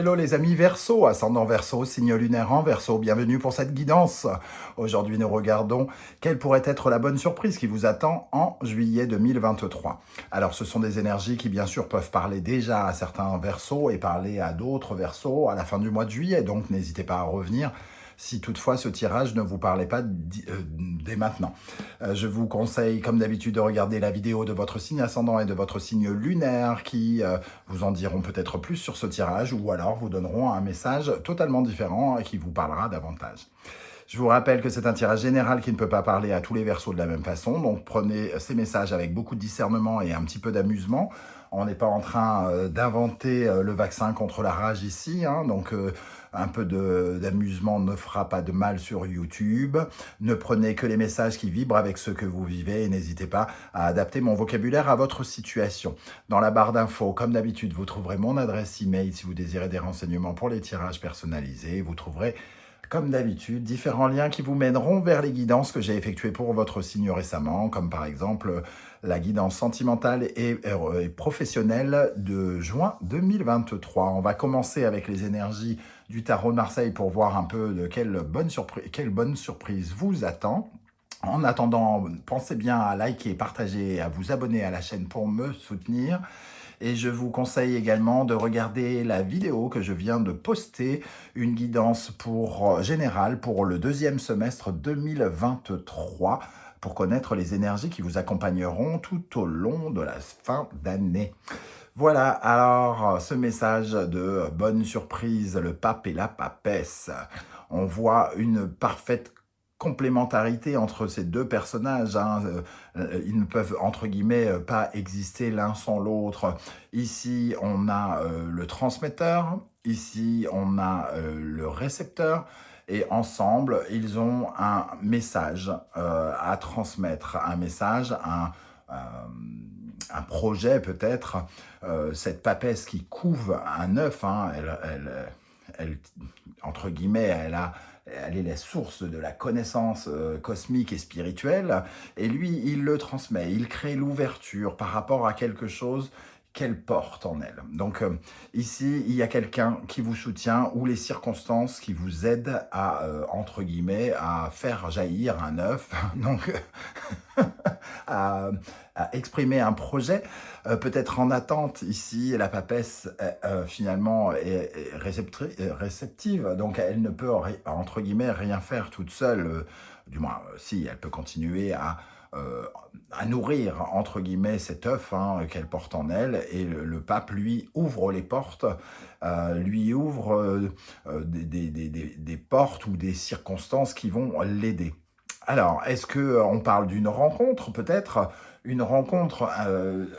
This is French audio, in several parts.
Hello les amis Verseau, ascendant Verseau, signe lunaire en Verseau, bienvenue pour cette guidance. Aujourd'hui nous regardons quelle pourrait être la bonne surprise qui vous attend en juillet 2023. Alors ce sont des énergies qui bien sûr peuvent parler déjà à certains Verseaux et parler à d'autres Verseaux à la fin du mois de juillet, donc n'hésitez pas à revenir si toutefois ce tirage ne vous parlait pas dès maintenant. Je vous conseille comme d'habitude de regarder la vidéo de votre signe ascendant et de votre signe lunaire qui vous en diront peut-être plus sur ce tirage ou alors vous donneront un message totalement différent et qui vous parlera davantage. Je vous rappelle que c'est un tirage général qui ne peut pas parler à tous les Verseaux de la même façon, donc prenez ces messages avec beaucoup de discernement et un petit peu d'amusement. On n'est pas en train d'inventer le vaccin contre la rage ici, hein, donc un peu d'amusement ne fera pas de mal sur YouTube. Ne prenez que les messages qui vibrent avec ce que vous vivez et n'hésitez pas à adapter mon vocabulaire à votre situation. Dans la barre d'infos, comme d'habitude, vous trouverez mon adresse email si vous désirez des renseignements pour les tirages personnalisés. Vous trouverez comme d'habitude, différents liens qui vous mèneront vers les guidances que j'ai effectuées pour votre signe récemment, comme par exemple la guidance sentimentale et professionnelle de juin 2023. On va commencer avec les énergies du tarot de Marseille pour voir un peu de quelle bonne surprise vous attend. En attendant, pensez bien à liker, partager et à vous abonner à la chaîne pour me soutenir. Et je vous conseille également de regarder la vidéo que je viens de poster, une guidance générale pour le deuxième semestre 2023, pour connaître les énergies qui vous accompagneront tout au long de la fin d'année. Voilà, alors ce message de bonne surprise, le pape et la papesse. On voit une parfaite complémentarité entre ces deux personnages, hein. Ils ne peuvent entre guillemets pas exister l'un sans l'autre. Ici on a le transmetteur, ici on a le récepteur, et ensemble ils ont un message à transmettre, un message, un projet peut-être. Cette papesse qui couve un œuf, hein, elle, entre guillemets, elle est la source de la connaissance cosmique et spirituelle, et lui, il le transmet, il crée l'ouverture par rapport à quelque chose qu'elle porte en elle. Donc ici, il y a quelqu'un qui vous soutient ou les circonstances qui vous aident à, entre guillemets, à faire jaillir un œuf, donc à, à exprimer un projet, peut-être en attente. Ici, la papesse, finalement, est réceptive, donc elle ne peut, entre guillemets, rien faire toute seule. Du moins, si, elle peut continuer à nourrir, entre guillemets, cet œuf, hein, qu'elle porte en elle, et le pape, lui, ouvre les portes, lui ouvre des portes ou des circonstances qui vont l'aider. Alors, est-ce qu'on parle d'une rencontre, peut-être une rencontre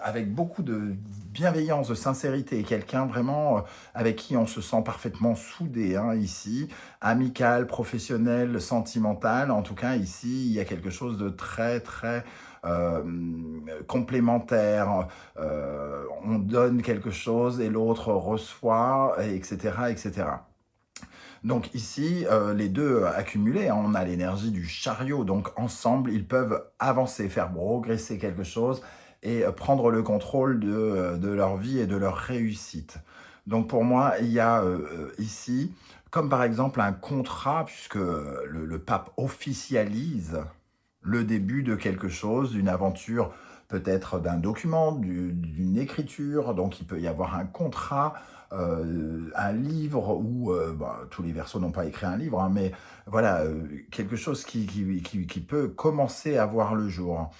avec beaucoup de bienveillance, de sincérité, quelqu'un vraiment avec qui on se sent parfaitement soudé, hein, ici, amical, professionnel, sentimental, en tout cas ici, il y a quelque chose de très, très complémentaire. On donne quelque chose et l'autre reçoit, etc., etc. Donc ici, les deux accumulés, hein, on a l'énergie du chariot, donc ensemble, ils peuvent avancer, faire progresser quelque chose et prendre le contrôle de leur vie et de leur réussite. Donc pour moi, il y a ici, comme par exemple un contrat, puisque le pape officialise le début de quelque chose, d'une aventure, peut-être d'un document, d'une écriture, donc il peut y avoir un contrat, un livre, ou tous les Verseaux n'ont pas écrit un livre, hein, mais voilà, quelque chose qui peut commencer à voir le jour.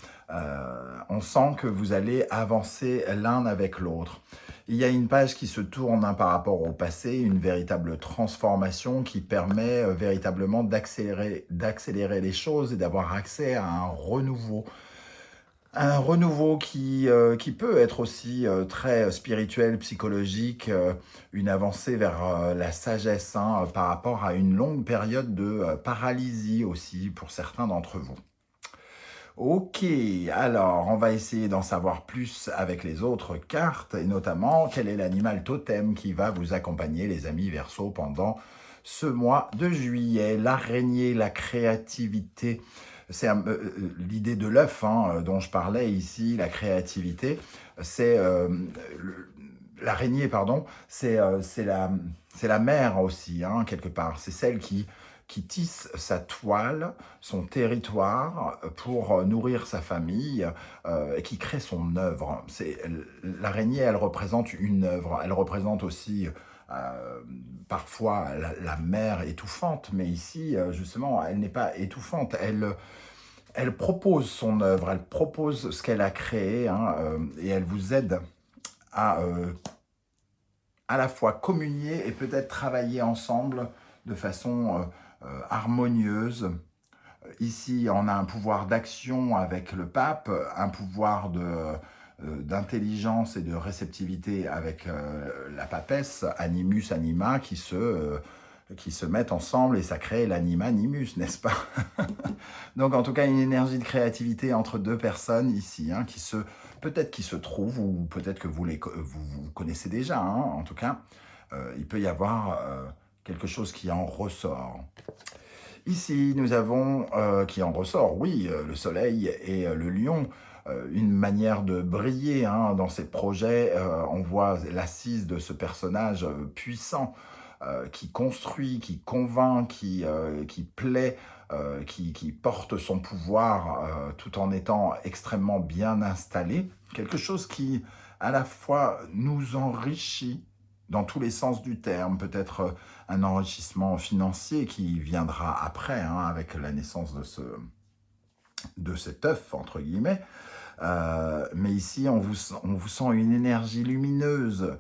On sent que vous allez avancer l'un avec l'autre. Il y a une page qui se tourne, hein, par rapport au passé, une véritable transformation qui permet véritablement d'accélérer les choses et d'avoir accès à un renouveau. Un renouveau qui peut être aussi très spirituel, psychologique, une avancée vers la sagesse, hein, par rapport à une longue période de paralysie aussi pour certains d'entre vous. Ok, alors on va essayer d'en savoir plus avec les autres cartes, et notamment quel est l'animal totem qui va vous accompagner, les amis Verseaux, pendant ce mois de juillet. L'araignée, la créativité, c'est l'idée de l'œuf, hein, dont je parlais ici, la créativité, c'est l'araignée, pardon, c'est la mère aussi, hein, quelque part. C'est celle qui tisse sa toile, son territoire pour nourrir sa famille et qui crée son œuvre. L'araignée, elle représente une œuvre. Elle représente aussi euh, parfois la mer étouffante, mais ici, justement, elle n'est pas étouffante. Elle propose son œuvre, elle propose ce qu'elle a créé, hein, et elle vous aide à la fois communier et peut-être travailler ensemble de façon harmonieuse. Ici, on a un pouvoir d'action avec le pape, un pouvoir d'intelligence et de réceptivité avec la papesse, animus anima, qui se mettent ensemble et ça crée l'anima animus, n'est-ce pas? Donc en tout cas, une énergie de créativité entre deux personnes ici, hein, peut-être qui se trouvent, ou peut-être que vous connaissez déjà, hein, en tout cas, il peut y avoir quelque chose qui en ressort. Ici, nous avons, qui en ressort, oui, le soleil et le lion, une manière de briller hein, dans ces projets. On voit l'assise de ce personnage puissant qui construit, qui convainc, qui plaît, qui porte son pouvoir tout en étant extrêmement bien installé. Quelque chose qui, à la fois, nous enrichit dans tous les sens du terme, peut-être un enrichissement financier qui viendra après, hein, avec la naissance de cet œuf, entre guillemets. Mais ici, on vous sent une énergie lumineuse,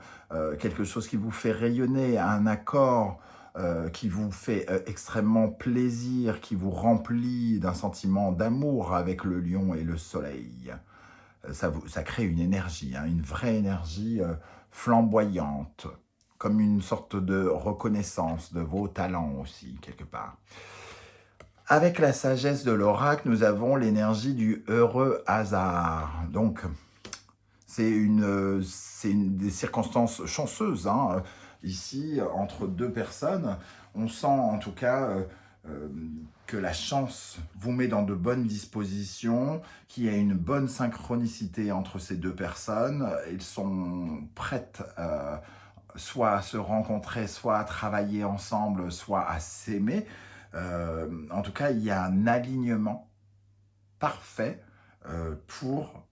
quelque chose qui vous fait rayonner, un accord qui vous fait extrêmement plaisir, qui vous remplit d'un sentiment d'amour avec le lion et le soleil. Ça crée une énergie, hein, une vraie énergie flamboyante, comme une sorte de reconnaissance de vos talents aussi, quelque part. Avec la sagesse de l'oracle, nous avons l'énergie du heureux hasard. Donc, c'est des circonstances chanceuses. Hein. Ici, entre deux personnes, on sent en tout cas que la chance vous met dans de bonnes dispositions, qu'il y a une bonne synchronicité entre ces deux personnes. Ils sont prêtes soit à se rencontrer, soit à travailler ensemble, soit à s'aimer. En tout cas, il y a un alignement parfait pour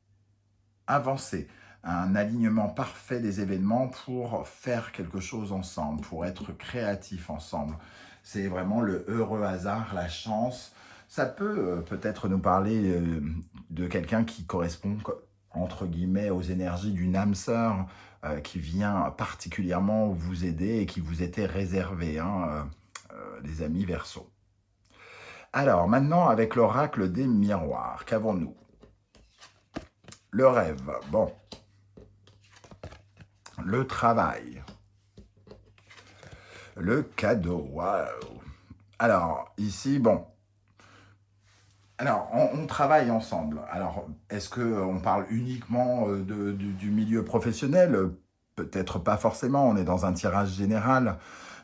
avancer, un alignement parfait des événements pour faire quelque chose ensemble, pour être créatif ensemble. C'est vraiment le heureux hasard, la chance. Ça peut peut-être nous parler de quelqu'un qui correspond, entre guillemets, aux énergies d'une âme sœur qui vient particulièrement vous aider et qui vous était réservé, hein, les amis Verseaux. Alors, maintenant, avec l'oracle des miroirs, qu'avons-nous? Le rêve, bon. Le travail. Le cadeau, waouh. Alors, ici, bon. Alors, on travaille ensemble. Alors, est-ce qu'on parle uniquement du milieu professionnel? Peut-être pas forcément, on est dans un tirage général.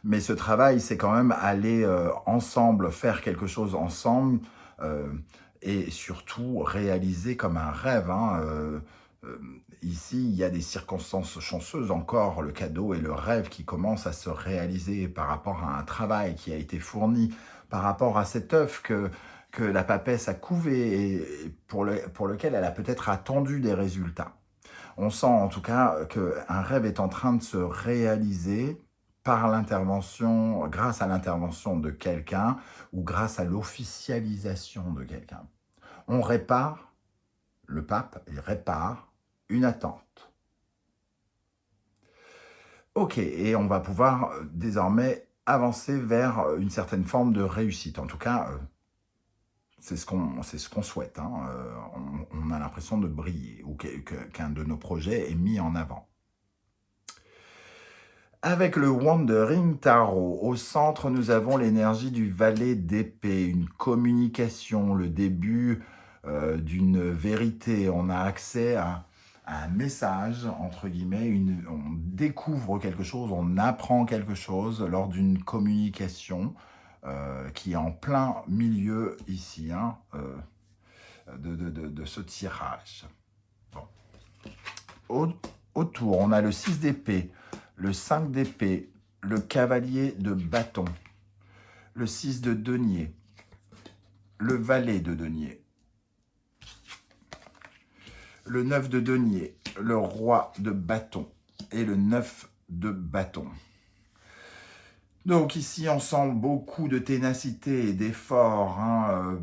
Mais ce travail, c'est quand même aller ensemble, faire quelque chose ensemble et surtout réaliser comme un rêve. Hein, ici, il y a des circonstances chanceuses encore, le cadeau et le rêve qui commencent à se réaliser par rapport à un travail qui a été fourni, par rapport à cet œuf que la papesse a couvé et pour lequel elle a peut-être attendu des résultats. On sent en tout cas qu'un rêve est en train de se réaliser par l'intervention, grâce à l'intervention de quelqu'un ou grâce à l'officialisation de quelqu'un. On répare, le pape, il répare une attente. Ok, et on va pouvoir désormais avancer vers une certaine forme de réussite. En tout cas, c'est ce qu'on souhaite. Hein. On a l'impression de briller ou qu'un de nos projets est mis en avant. Avec le Wandering Tarot, au centre, nous avons l'énergie du valet d'épée, une communication, le début d'une vérité. On a accès à un message, entre guillemets, on découvre quelque chose, on apprend quelque chose lors d'une communication qui est en plein milieu ici, hein, de ce tirage. Bon. autour, on a le 6 d'épée, le 5 d'épée, le cavalier de bâton, le 6 de denier, le valet de denier, le 9 de denier, le roi de bâton et le 9 de bâton. Donc ici, on sent beaucoup de ténacité et d'effort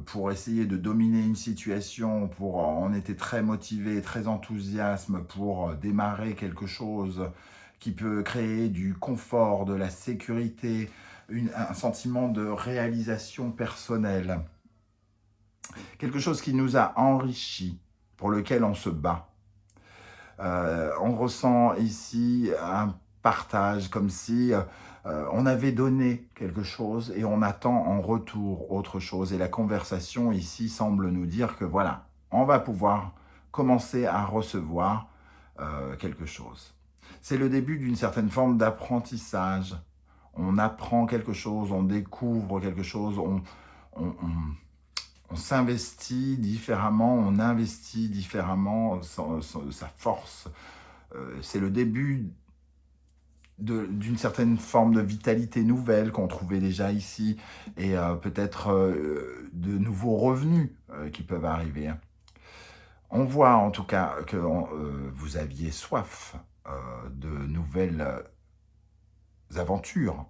pour essayer de dominer une situation. On était très motivé, très enthousiasme pour démarrer quelque chose qui peut créer du confort, de la sécurité, un sentiment de réalisation personnelle. Quelque chose qui nous a enrichis, pour lequel on se bat. On ressent ici un partage, comme si on avait donné quelque chose et on attend en retour autre chose. Et la conversation ici semble nous dire que voilà, on va pouvoir commencer à recevoir quelque chose. C'est le début d'une certaine forme d'apprentissage. On apprend quelque chose, on découvre quelque chose, on s'investit différemment, on investit différemment sa force. C'est le début d'une certaine forme de vitalité nouvelle qu'on trouvait déjà ici et peut-être de nouveaux revenus qui peuvent arriver. On voit en tout cas que vous aviez soif de nouvelles aventures,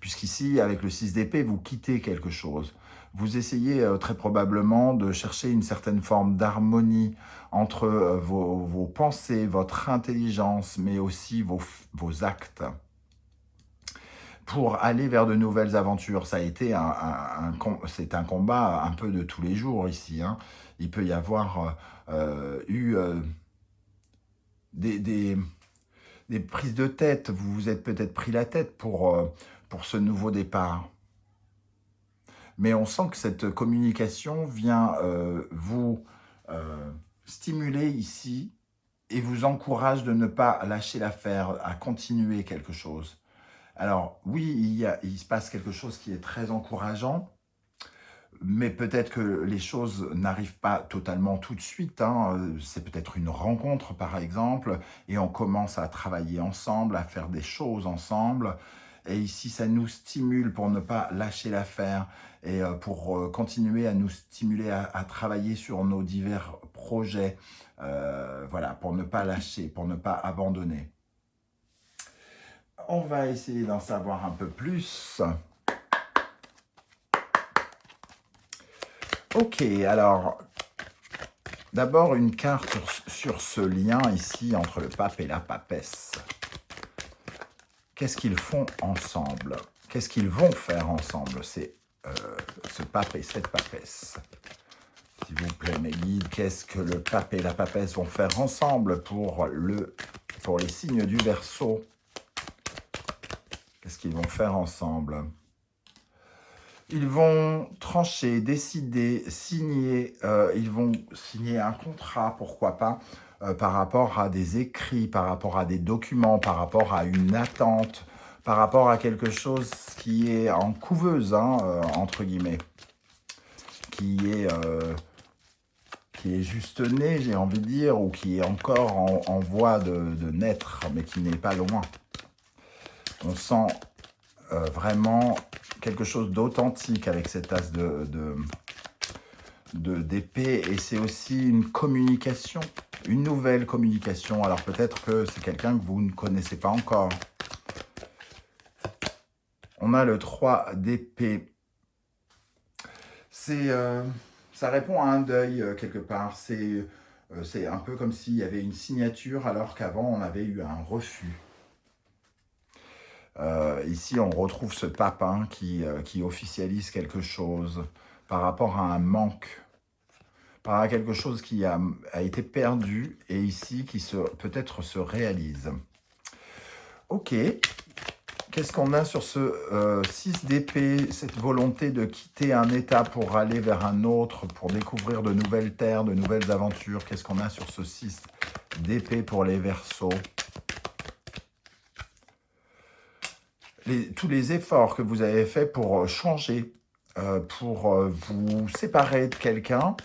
puisqu'ici, avec le 6 d'épée, vous quittez quelque chose. Vous essayez très probablement de chercher une certaine forme d'harmonie entre vos pensées, votre intelligence, mais aussi vos actes, pour aller vers de nouvelles aventures. Ça a été c'est un combat un peu de tous les jours ici. Il peut y avoir eu des prises de tête. Vous vous êtes peut-être pris la tête pour ce nouveau départ. Mais on sent que cette communication vient vous stimuler ici et vous encourage de ne pas lâcher l'affaire, à continuer quelque chose. Alors oui, il se passe quelque chose qui est très encourageant, mais peut-être que les choses n'arrivent pas totalement tout de suite. C'est peut-être une rencontre, par exemple, et on commence à travailler ensemble, à faire des choses ensemble. Et ici, ça nous stimule pour ne pas lâcher l'affaire et pour continuer à nous stimuler à travailler sur nos divers projets. Voilà, pour ne pas lâcher, pour ne pas abandonner. On va essayer d'en savoir un peu plus. Ok, alors, d'abord une carte sur ce lien ici entre le pape et la papesse. Qu'est-ce qu'ils font ensemble? Qu'est-ce qu'ils vont faire ensemble? C'est ce pape et cette papesse. S'il vous plaît, mes guides, qu'est-ce que le pape et la papesse vont faire ensemble pour les signes du Verseau? Qu'est-ce qu'ils vont faire ensemble? Ils vont trancher, décider, signer. Ils vont signer un contrat, pourquoi pas, par rapport à des écrits, par rapport à des documents, par rapport à une attente, par rapport à quelque chose qui est en couveuse, entre guillemets, qui est juste né, j'ai envie de dire, ou qui est encore en voie de naître, mais qui n'est pas loin. On sent vraiment quelque chose d'authentique avec cet as d'épée, et c'est aussi une communication, une nouvelle communication. Alors peut-être que c'est quelqu'un que vous ne connaissez pas encore. On a le 3 d'épée. Ça répond à un deuil quelque part. C'est un peu comme s'il y avait une signature alors qu'avant on avait eu un refus. Ici, on retrouve ce pape qui officialise quelque chose par rapport à un manque, par rapport à quelque chose qui a été perdu et ici qui peut-être se réalise. Ok, qu'est-ce qu'on a sur ce 6 d'épée, cette volonté de quitter un état pour aller vers un autre, pour découvrir de nouvelles terres, de nouvelles aventures? Qu'est-ce qu'on a sur ce 6 d'épée pour les Verseaux? Tous les efforts que vous avez faits pour changer, pour vous séparer de quelqu'un,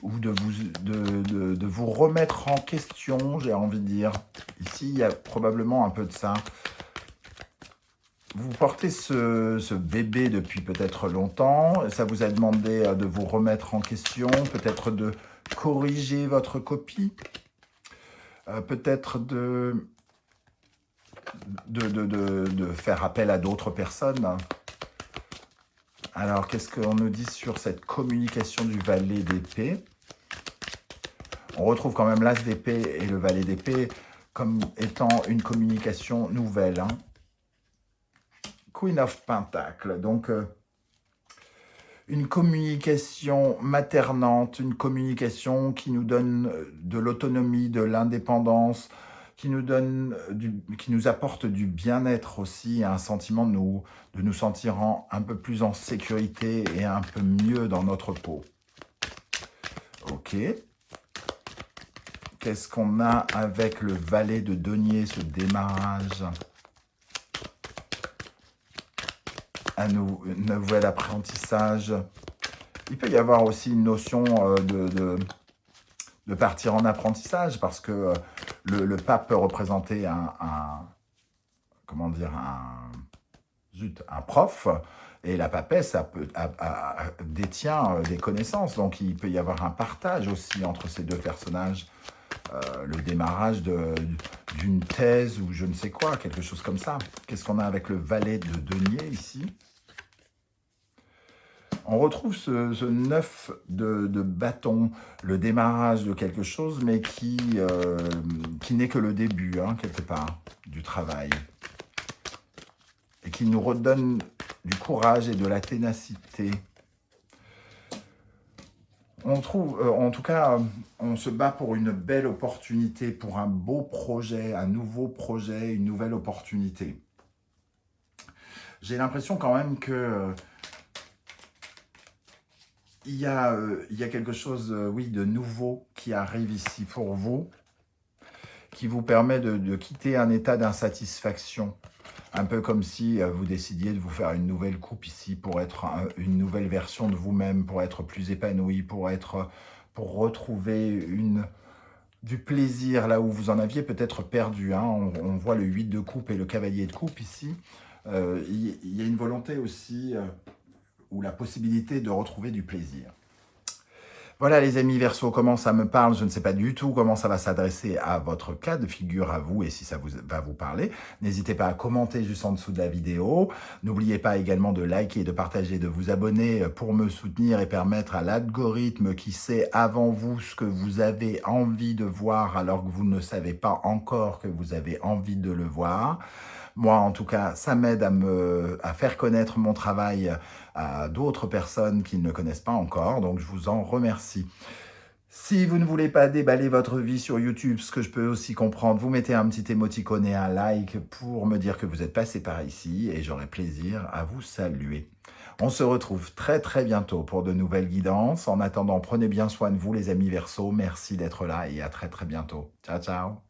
ou de vous remettre en question, j'ai envie de dire. Ici, il y a probablement un peu de ça. Vous portez ce bébé depuis peut-être longtemps, et ça vous a demandé de vous remettre en question, peut-être de corriger votre copie, peut-être de faire appel à d'autres personnes. Alors, qu'est-ce qu'on nous dit sur cette communication du valet d'épée? On retrouve quand même l'as d'épée et le valet d'épée comme étant une communication nouvelle. Queen of Pentacles, donc une communication maternante, une communication qui nous donne de l'autonomie, de l'indépendance, qui nous apporte du bien-être aussi, un sentiment de nous sentir un peu plus en sécurité et un peu mieux dans notre peau. Ok. Qu'est-ce qu'on a avec le valet de denier, ce démarrage? Un nouvel apprentissage. Il peut y avoir aussi une notion de partir en apprentissage parce que le pape peut représenter comment dire, un prof, et la papesse détient des connaissances. Donc il peut y avoir un partage aussi entre ces deux personnages. Le démarrage d'une thèse ou je ne sais quoi, quelque chose comme ça. Qu'est-ce qu'on a avec le valet de denier ici? On retrouve ce 9 de bâton, le démarrage de quelque chose, mais qui n'est que le début, quelque part, du travail. Et qui nous redonne du courage et de la ténacité. On trouve, en tout cas, on se bat pour une belle opportunité, pour un beau projet, un nouveau projet, une nouvelle opportunité. J'ai l'impression quand même que il y a quelque chose, oui, de nouveau qui arrive ici pour vous, qui vous permet de quitter un état d'insatisfaction. Un peu comme si vous décidiez de vous faire une nouvelle coupe ici pour être une nouvelle version de vous-même, pour être plus épanoui, pour retrouver du plaisir là où vous en aviez peut-être perdu. On voit le 8 de coupe et le cavalier de coupe ici. Il y a une volonté aussi, ou la possibilité de retrouver du plaisir. Voilà les amis Verseau, comment ça me parle, je ne sais pas du tout comment ça va s'adresser à votre cas de figure à vous et si ça va vous parler. N'hésitez pas à commenter juste en dessous de la vidéo. N'oubliez pas également de liker, de partager, de vous abonner pour me soutenir et permettre à l'algorithme qui sait avant vous ce que vous avez envie de voir alors que vous ne savez pas encore que vous avez envie de le voir. Moi, en tout cas, ça m'aide à faire connaître mon travail à d'autres personnes qui ne le connaissent pas encore, donc je vous en remercie. Si vous ne voulez pas déballer votre vie sur YouTube, ce que je peux aussi comprendre, vous mettez un petit émoticône et un like pour me dire que vous êtes passé par ici et j'aurai plaisir à vous saluer. On se retrouve très très bientôt pour de nouvelles guidances. En attendant, prenez bien soin de vous les amis Verseau. Merci d'être là et à très très bientôt. Ciao ciao.